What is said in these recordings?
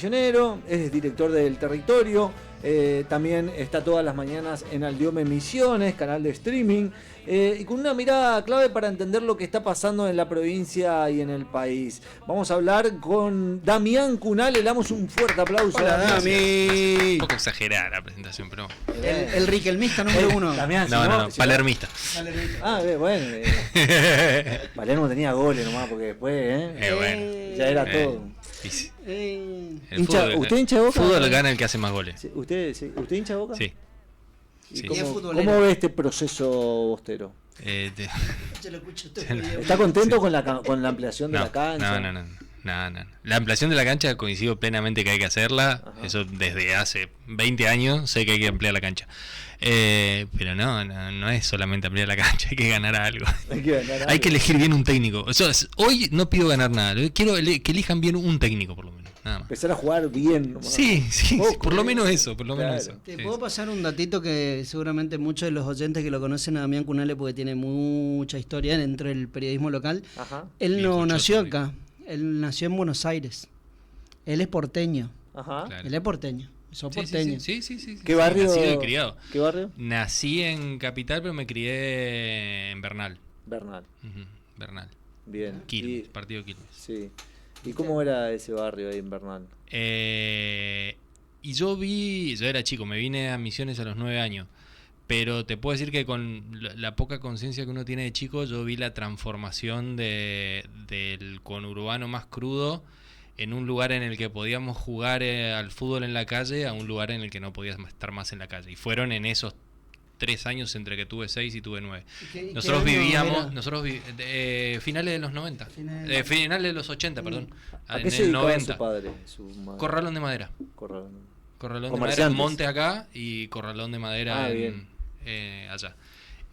Es director del Territorio, también está todas las mañanas en Aldiome Misiones, canal de streaming, y con una mirada clave para entender lo que está pasando en la provincia y en el país. Vamos a hablar con Damián Cunal, le damos un fuerte aplauso. Hola, Dami. Un poco exagerada la presentación, pero... El riquelmista número uno. Damián, No, palermista. Ah, bueno. Palermo tenía goles nomás, porque después, Bueno. ya era todo. Sí. ¿Usted hincha de Boca? Fútbol gana el que hace más goles. Sí, ¿Usted hincha de Boca? Sí. ¿Y Sí. cómo ve este proceso bostero? Yo lo escucho todo el día. ¿Está contento con la ampliación de la cancha? No. La ampliación de la cancha coincido plenamente que hay que hacerla. Ajá. Eso desde hace 20 años sé que hay que ampliar la cancha. Pero no es solamente ampliar la cancha, hay que ganar algo. Hay que elegir bien un técnico. Hoy no pido ganar nada, quiero que elijan bien un técnico por lo menos. Nada más. Empezar a jugar bien nomás. Sí, Poco, por lo menos eso, Claro. Te Sí, puedo sí. pasar un datito que seguramente muchos de los oyentes que lo conocen a Damián Cunale porque tiene mucha historia dentro del periodismo local. Ajá. Él no Viejo nació choto, acá, él nació en Buenos Aires. Él es porteño, Ajá. Claro. él es porteño, sos porteño. Sí. ¿Qué barrio? Nacido y criado. ¿Qué barrio? Nací en Capital, pero me crié en Bernal. Bernal. Ujú, Bernal. Bien. Quilmes, partido Quilmes. Sí. ¿Y cómo era ese barrio ahí en Bernal? Y yo era chico, me vine a Misiones a los 9 años. Pero te puedo decir que con la poca conciencia que uno tiene de chico, yo vi la transformación del conurbano más crudo en un lugar en el que podíamos jugar al fútbol en la calle a un lugar en el que no podías estar más en la calle. Y fueron en esos 3 años entre que tuve 6 y tuve 9. Nosotros vivíamos, finales de los 90, finales de los 80, perdón, ¿A en qué se el dedicaba 90. su padre? Su madre? Corralón de madera. Corralón. Corralón de madera, Comerciantes. monte acá y corralón de madera Bien. allá.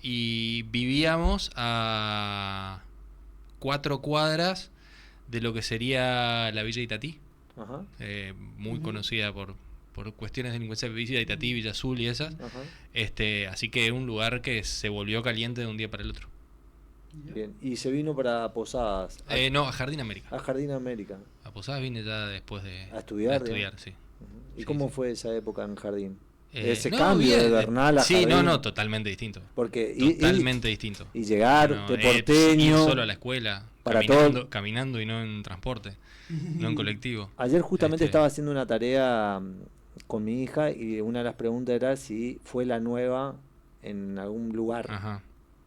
Y vivíamos a 4 cuadras de lo que sería la Villa Itatí, Ajá. muy conocida por cuestiones de delincuencia, Villa Itatí, Villa Azul y esas. Ajá. Así que es un lugar que se volvió caliente de un día para el otro. Bien. ¿Y se vino para Posadas? No, a Jardín América. A Jardín América. A Posadas vine ya después de ¿A estudiar, sí. ¿Y Sí, cómo sí. fue esa época en Jardín? Ese No, cambio bien, de Bernal a sí, Jardín. totalmente distinto. Porque Totalmente distinto. y llegar No, de ir porteño. solo a la escuela, para caminando y no en transporte, no en colectivo. Ayer justamente estaba haciendo una tarea con mi hija y una de las preguntas era si fue la nueva en algún lugar. Ajá.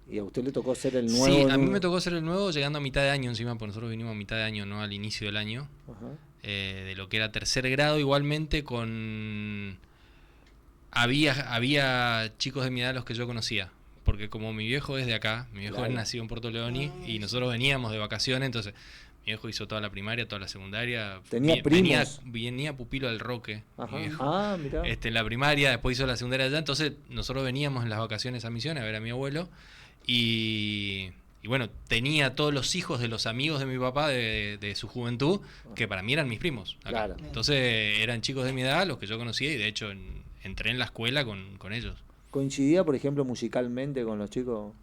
Y a usted le tocó ser el nuevo. Sí, a en mí un- me tocó ser el nuevo llegando a mitad de año encima, porque nosotros vinimos a mitad de año, no al inicio del año, Ajá. de lo que era tercer grado, igualmente con... Había chicos de mi edad los que yo conocía, porque como mi viejo es de acá, mi viejo Claro. es nacido en Puerto Leoni y nosotros veníamos de vacaciones, entonces mi viejo hizo toda la primaria, toda la secundaria. Tenía venía, primos. venía pupilo al Roque, Ajá. mi viejo. Ah, mirá. En la primaria, después hizo la secundaria allá, entonces nosotros veníamos en las vacaciones a Misiones a ver a mi abuelo y bueno, tenía todos los hijos de los amigos de mi papá de su juventud, que para mí eran mis primos acá. Claro. Entonces eran chicos de mi edad, los que yo conocía, y de hecho entré en la escuela con ellos. ¿Coincidía, por ejemplo, musicalmente con los chicos?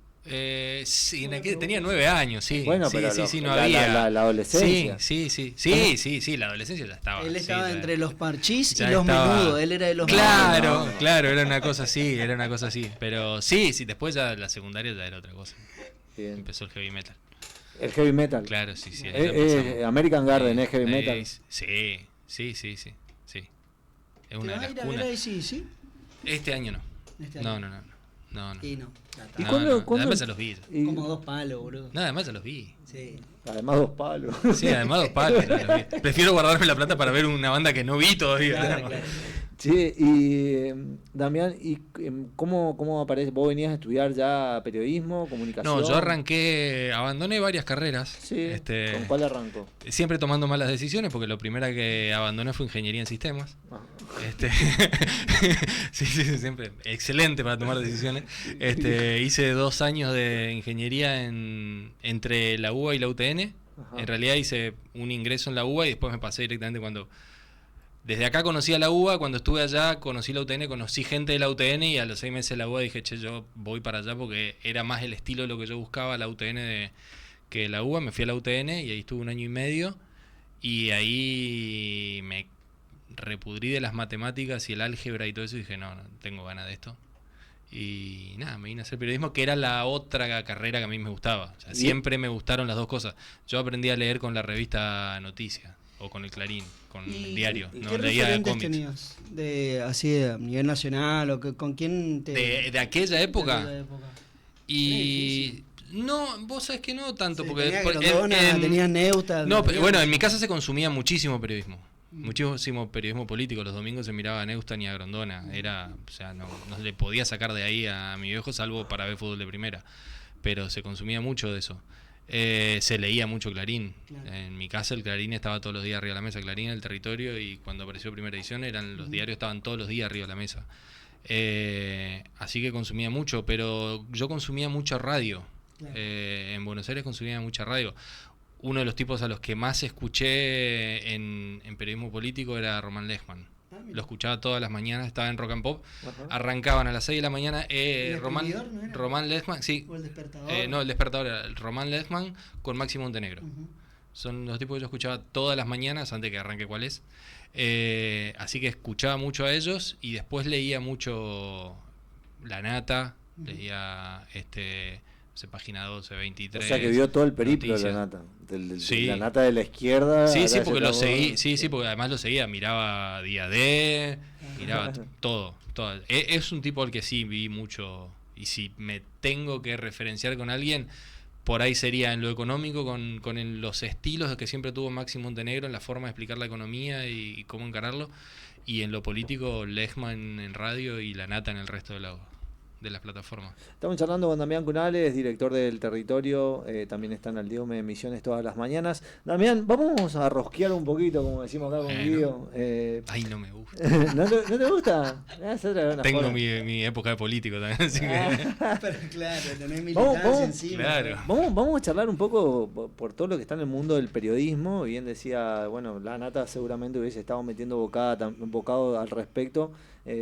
Sí, tenía 9 años, sí. Bueno, sí, pero sí, no la había. la adolescencia. Sí, la adolescencia ya estaba. Él estaba sí, entre los parchís ya y los estaba. menudos, él era de los Claro, menudos. claro, era una cosa así. Pero sí, después ya la secundaria ya era otra cosa. Bien. Empezó el heavy metal. El heavy metal. Claro, sí. Ahí ya empezamos. American Garden es heavy metal. Sí. Es ¿Te una vas de a las ir a ver cunas. ahí, sí? Este año no. Este año. No. Y no. ¿Y No, cuándo- no, cuándo- además ya los vi. y- Como 2 palos, boludo. No, además ya los vi. Sí. Además 2 palos. Sí, además 2 palos. Ya los vi. Prefiero guardarme la plata para ver una banda que no vi todavía. Claro. Sí, y Damián, ¿y cómo aparece? ¿Vos venías a estudiar ya periodismo, comunicación? No, yo abandoné varias carreras. Sí, ¿con cuál arrancó? Siempre tomando malas decisiones, porque lo primero que abandoné fue ingeniería en sistemas. Ah. Sí, siempre excelente para tomar decisiones. Hice 2 años de ingeniería entre la UBA y la UTN. Ajá. En realidad hice un ingreso en la UBA y después me pasé directamente desde acá conocí a la UBA, cuando estuve allá conocí la UTN, conocí gente de la UTN y a los 6 meses de la UBA dije, yo voy para allá porque era más el estilo de lo que yo buscaba, la UTN que la UBA. Me fui a la UTN y ahí estuve 1 año y medio y ahí repudrí de las matemáticas y el álgebra y todo eso, y dije, no tengo ganas de esto. Y nada, me vine a hacer periodismo, que era la otra carrera que a mí me gustaba. O sea, siempre me gustaron las dos cosas. Yo aprendí a leer con la revista Noticias, o con el Clarín, con el diario. ¿Y no qué leía referentes cómics. tenías? Así a nivel nacional, o con quién te... De aquella época. De aquella época. Y... No, vos sabés que no tanto, Sí, porque... tenías Neuta... No, bueno, en mi casa se consumía muchísimo periodismo. Muchísimo periodismo político. Los domingos se miraba a Neusta ni a Grondona. O sea, no le podía sacar de ahí a mi viejo, salvo para ver fútbol de primera. Pero se consumía mucho de eso. Se leía mucho Clarín. Claro. En mi casa el Clarín estaba todos los días arriba de la mesa. Clarín, El Territorio, y cuando apareció Primera Edición los diarios estaban todos los días arriba de la mesa. Así que consumía mucho, pero yo consumía mucha radio. Claro. En Buenos Aires consumía mucha radio. Uno de los tipos a los que más escuché en periodismo político era Román Lechmann. Lo escuchaba todas las mañanas, estaba en Rock and Pop. Arrancaban a las 6 de la mañana. Román Lechmann, sí. ¿O el Despertador? No, el Despertador era Román Lechmann con Máximo Montenegro. Son los tipos que yo escuchaba todas las mañanas, antes que arranque cuál es. Así que escuchaba mucho a ellos y después leía mucho La Nata, leía Página 12, 23. O sea que vio todo el periplo Noticias. de La Nata. Sí. La Nata de la izquierda. Sí, porque lo seguí. Sí, porque además lo seguía. Miraba Día D, miraba todo. Es un tipo al que sí vi mucho. Y si me tengo que referenciar con alguien, por ahí sería en lo económico, con los estilos que siempre tuvo Máximo Montenegro, en la forma de explicar la economía y cómo encararlo. Y en lo político, Lechmann en radio y La Nata en el resto de las plataformas. Estamos charlando con Damián Cunales, director del Territorio, también está en Aldiome Emisiones todas las mañanas. Damián, vamos a rosquear un poquito, como decimos acá con Guido. Ay, no me gusta. ¿No te gusta? Tengo mi época de político también, así que... Pero claro, tenés militancia encima. Claro. Vamos a charlar un poco por todo lo que está en el mundo del periodismo. Bien decía, bueno, La Nata seguramente hubiese estado metiendo bocado al respecto.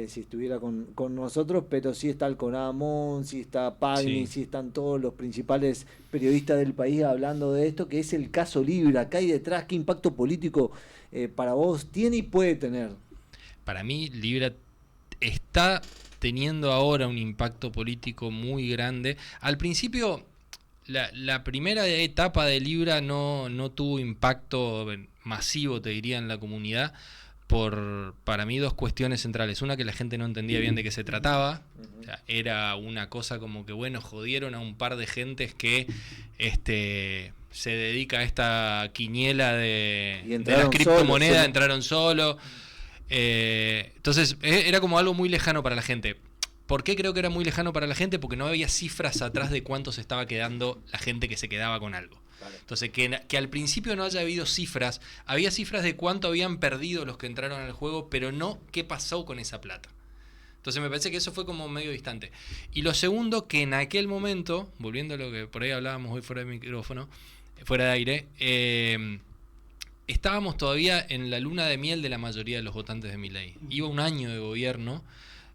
Si estuviera con nosotros, pero sí está el Conadamón, sí está Pagni, sí están todos los principales periodistas del país hablando de esto, que es el caso Libra. ¿Qué hay detrás? ¿Qué impacto político para vos tiene y puede tener? Para mí, Libra está teniendo ahora un impacto político muy grande. Al principio, la primera etapa de Libra no tuvo impacto masivo, te diría, en la comunidad, para mí, dos cuestiones centrales. Una, que la gente no entendía bien de qué se trataba. O sea, era una cosa como que, bueno, jodieron a un par de gentes que se dedica a esta quiniela de las criptomonedas, entraron solo. Entonces, era como algo muy lejano para la gente. ¿Por qué creo que era muy lejano para la gente? Porque no había cifras atrás de cuánto se estaba quedando la gente que se quedaba con algo. Entonces, que al principio no haya habido cifras, había cifras de cuánto habían perdido los que entraron al juego, pero no qué pasó con esa plata. Entonces me parece que eso fue como medio distante. Y lo segundo, que en aquel momento, volviendo a lo que por ahí hablábamos hoy fuera de micrófono, fuera de aire, estábamos todavía en la luna de miel de la mayoría de los votantes de Milei. Iba un año de gobierno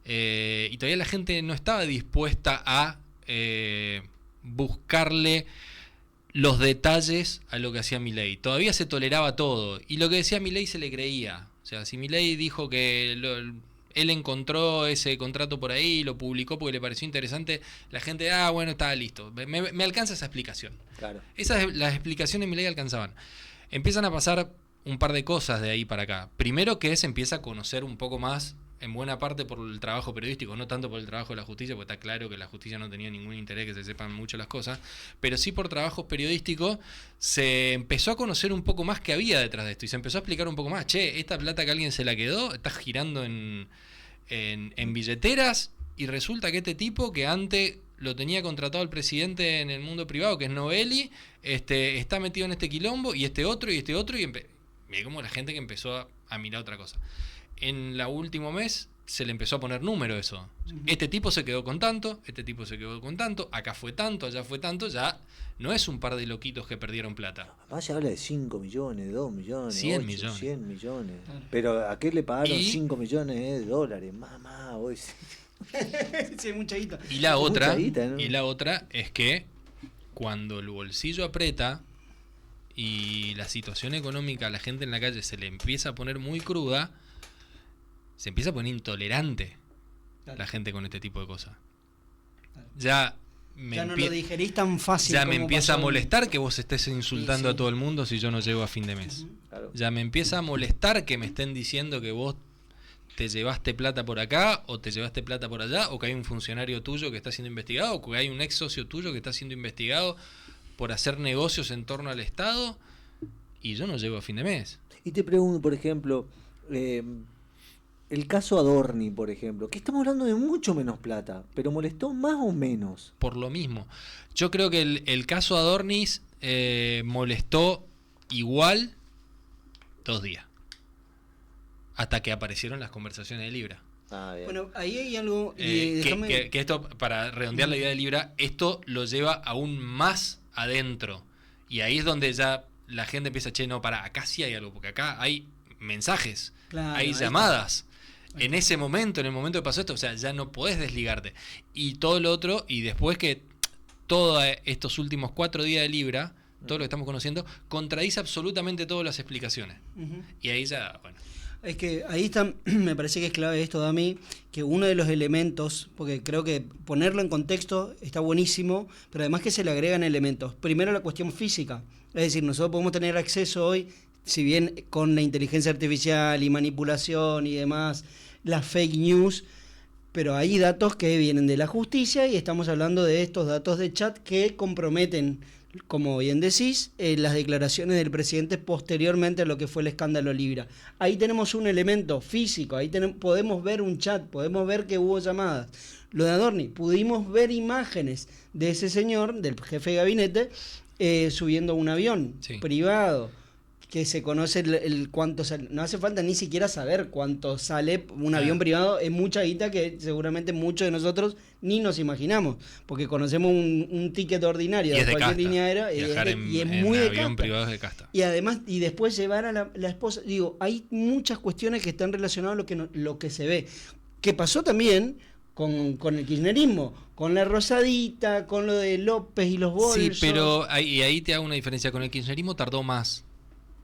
y todavía la gente no estaba dispuesta a buscarle los detalles a lo que hacía Milei. Todavía se toleraba todo. Y lo que decía Milei se le creía. O sea, si Milei dijo que él encontró ese contrato por ahí y lo publicó porque le pareció interesante, la gente, bueno, estaba listo. Me alcanza esa explicación. Claro. Las explicaciones de Milei alcanzaban. Empiezan a pasar un par de cosas de ahí para acá. Primero, que se empieza a conocer un poco más, en buena parte por el trabajo periodístico, no tanto por el trabajo de la justicia, porque está claro que la justicia no tenía ningún interés que se sepan mucho las cosas, pero sí por trabajo periodístico se empezó a conocer un poco más qué había detrás de esto, y se empezó a explicar un poco más, esta plata que alguien se la quedó, está girando en billeteras, y resulta que este tipo que antes lo tenía contratado el presidente en el mundo privado, que es Novelli, está metido en este quilombo, y este otro, y mirá como la gente que empezó a mirar otra cosa. En el último mes se le empezó a poner número a eso. Este tipo se quedó con tanto, este tipo se quedó con tanto, acá fue tanto, allá fue tanto, ya no es un par de loquitos que perdieron plata. Además se habla de 5 millones, 2 millones, 100 8, millones. 100 millones. Pero ¿a qué le pagaron 5 millones de dólares? Mamá, hoy sí. Sí, mucha guita. Y la otra, guita, ¿no? y la otra es que cuando el bolsillo aprieta y la situación económica a la gente en la calle se le empieza a poner muy cruda, se empieza a poner intolerante la gente con este tipo de cosas. Ya no lo digerís tan fácil. Ya me empieza a molestar que vos estés insultando a todo el mundo si yo no llego a fin de mes. Claro. Ya me empieza a molestar que me estén diciendo que vos te llevaste plata por acá o te llevaste plata por allá, o que hay un funcionario tuyo que está siendo investigado, o que hay un ex socio tuyo que está siendo investigado por hacer negocios en torno al Estado y yo no llego a fin de mes. Y te pregunto, por ejemplo, el caso Adorni, por ejemplo, que estamos hablando de mucho menos plata, pero molestó más o menos. Por lo mismo. Yo creo que el caso Adornis molestó igual 2 días. Hasta que aparecieron las conversaciones de Libra. Bueno, ahí hay algo... que esto, para redondear la idea de Libra, esto lo lleva aún más adentro. Y ahí es donde ya la gente empieza, che, no, acá sí hay algo, porque acá hay mensajes, hay llamadas. En ese momento, en el momento que pasó esto, o sea, ya no podés desligarte. Y todo lo otro, y después que todos estos últimos 4 días de Libra, todo lo que estamos conociendo, contradice absolutamente todas las explicaciones. Y ahí ya, bueno... Es que ahí está, me parece que es clave esto, Dami, que uno de los elementos, porque creo que ponerlo en contexto está buenísimo, pero además que se le agregan elementos. Primero la cuestión física, es decir, nosotros podemos tener acceso hoy, si bien con la inteligencia artificial y manipulación y demás, las fake news, pero hay datos que vienen de la justicia y estamos hablando de estos datos de chat que comprometen, como bien decís, las declaraciones del presidente posteriormente a lo que fue el escándalo Libra. Ahí tenemos un elemento físico, ahí podemos ver un chat, podemos ver que hubo llamadas. Lo de Adorni, pudimos ver imágenes de ese señor, del jefe de gabinete, subiendo a un avión privado, que se conoce el cuánto sale. No hace falta ni siquiera saber cuánto sale un avión privado, es mucha guita que seguramente muchos de nosotros ni nos imaginamos, porque conocemos un ticket ordinario de cualquier línea aérea y es muy de avión casta. privado de casta. Y además, y después llevar a la esposa, digo, hay muchas cuestiones que están relacionadas a lo que se ve. Que pasó también con el kirchnerismo, con la Rosadita, con lo de López y los bolsos. Sí, pero ahí te hago una diferencia. Con el kirchnerismo tardó más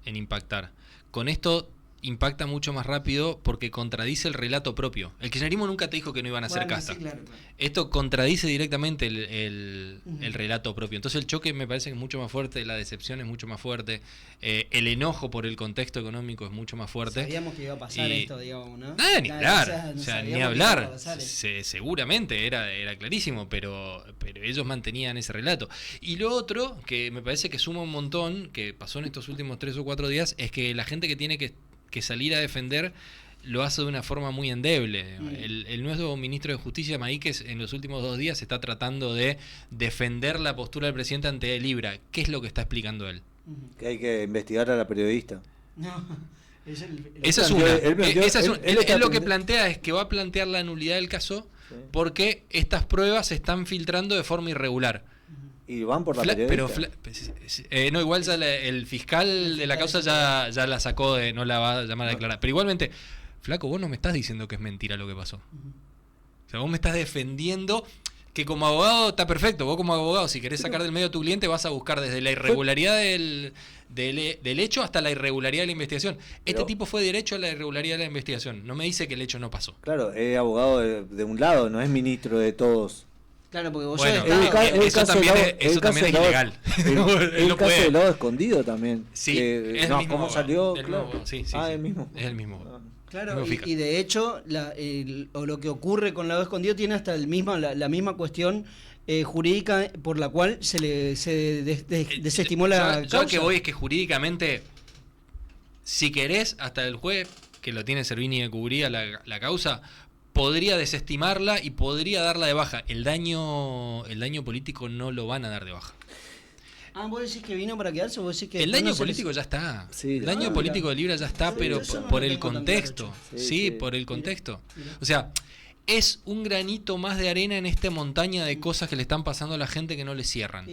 en impactar. Con esto impacta mucho más rápido porque contradice el relato propio. El kirchnerismo nunca te dijo que no iban a hacer casta. Sí, claro. Esto contradice directamente el relato propio. Entonces el choque me parece que es mucho más fuerte, la decepción es mucho más fuerte, el enojo por el contexto económico es mucho más fuerte. Sabíamos que iba a pasar esto, digamos, ¿no? Ni hablar, o sea, ni hablar. Seguramente era clarísimo, pero ellos mantenían ese relato. Y lo otro, que me parece que suma un montón, que pasó en estos últimos 3 o 4 días, es que la gente que tiene que salir a defender lo hace de una forma muy endeble. El nuevo ministro de Justicia, Maíquez, en los últimos 2 días está tratando de defender la postura del presidente ante Libra. ¿Qué es lo que está explicando él? Que hay que investigar a la periodista. No, él lo que plantea es que va a plantear la nulidad del caso porque estas pruebas se están filtrando de forma irregular. Y van por la periodista. Pero no, igual ya el fiscal de la causa ya la sacó, no la va a llamar a declarar. Pero igualmente, flaco, vos no me estás diciendo que es mentira lo que pasó. O sea, vos me estás defendiendo que como abogado está perfecto. Vos como abogado, si querés sacar del medio a tu cliente, vas a buscar desde la irregularidad del hecho hasta la irregularidad de la investigación. Este tipo fue derecho a la irregularidad de la investigación. No me dice que el hecho no pasó. Claro, es abogado de un lado, no es ministro de todos. Claro, porque vos eso también es ilegal. El caso del lado escondido también. Sí, es el mismo. ¿Cómo salió? Sí, el mismo. Es el mismo. Claro, y de hecho, lo que ocurre con lado escondido tiene hasta la misma cuestión jurídica por la cual se desestimó la causa. Yo que voy es que jurídicamente, si querés, hasta el juez, que lo tiene Servini de cubrir la causa, podría desestimarla y podría darla de baja. El daño político no lo van a dar de baja. ¿Vos decís que vino para quedarse o vos decís que... El daño político ya está. Sí, el daño político de Libra ya está, pero por el contexto. Por el contexto. O sea, es un granito más de arena en esta montaña de cosas que le están pasando a la gente que no le cierran.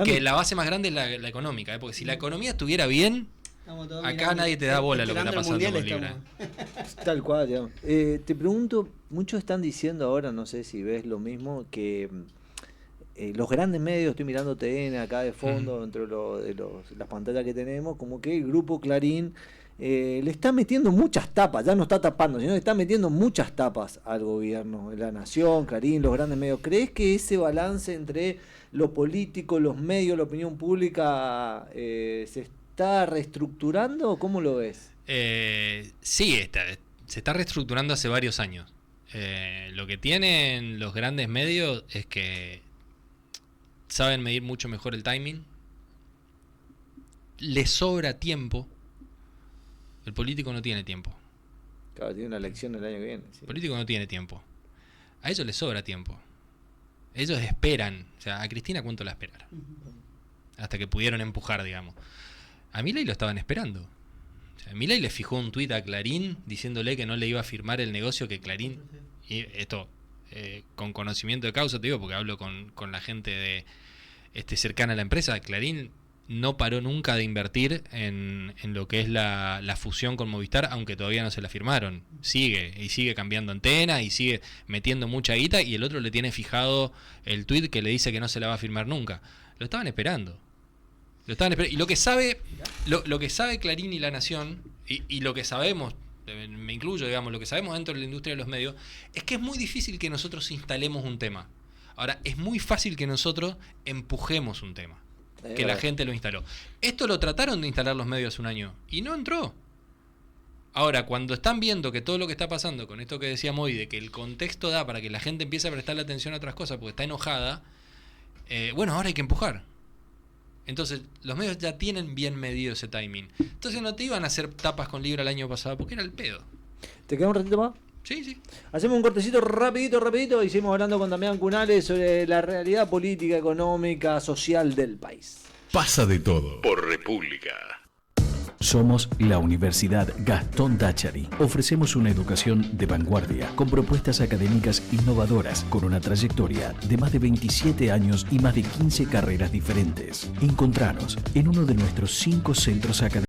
Que la base más grande es la económica, porque si la economía estuviera bien, acá nadie te da bola lo que está pasando con Libra. Tal cual, digamos. Te pregunto, muchos están diciendo ahora, no sé si ves lo mismo, que los grandes medios, estoy mirando TN acá de fondo, dentro de las pantallas que tenemos, como que el grupo Clarín le está metiendo muchas tapas, ya no está tapando, sino que está metiendo muchas tapas al gobierno, La Nación, Clarín, los grandes medios. ¿Crees que ese balance entre lo político, los medios, la opinión pública se está reestructurando? ¿Cómo lo ves? Sí, se está reestructurando hace varios años. Lo que tienen los grandes medios es que saben medir mucho mejor el timing, les sobra tiempo. El político no tiene tiempo. Claro, tiene una elección el año que viene. Sí. El político no tiene tiempo. A ellos les sobra tiempo. Ellos esperan. O sea, a Cristina, ¿cuánto la esperaron? Hasta que pudieron empujar, digamos. A Milei lo estaban esperando. O sea, Milei le fijó un tuit a Clarín diciéndole que no le iba a firmar el negocio que Clarín... Y esto, con conocimiento de causa, te digo, porque hablo con la gente de cercana a la empresa. Clarín no paró nunca de invertir en lo que es la fusión con Movistar, aunque todavía no se la firmaron. Sigue cambiando antena y sigue metiendo mucha guita, y el otro le tiene fijado el tuit que le dice que no se la va a firmar nunca. Lo estaban esperando. Y lo que sabe Clarín y La Nación, y lo que sabemos, me incluyo, digamos, lo que sabemos dentro de la industria de los medios, es que es muy difícil que nosotros instalemos un tema. Ahora, es muy fácil que nosotros empujemos un tema. Que la gente lo instaló. Esto lo trataron de instalar los medios hace un año y no entró. Ahora, cuando están viendo que todo lo que está pasando con esto que decíamos hoy, de que el contexto da para que la gente empiece a prestarle atención a otras cosas porque está enojada, bueno, ahora hay que empujar. Entonces, los medios ya tienen bien medido ese timing. Entonces no te iban a hacer tapas con Libra el año pasado porque era el pedo. ¿Te queda un ratito más? Sí. Hacemos un cortecito rapidito y seguimos hablando con Damián Cunales sobre la realidad política, económica, social del país. Pasa de todo por República. Somos la Universidad Gastón Dachary. Ofrecemos una educación de vanguardia, con propuestas académicas innovadoras, con una trayectoria de más de 27 años y más de 15 carreras diferentes. Encontranos en uno de nuestros 5 centros académicos.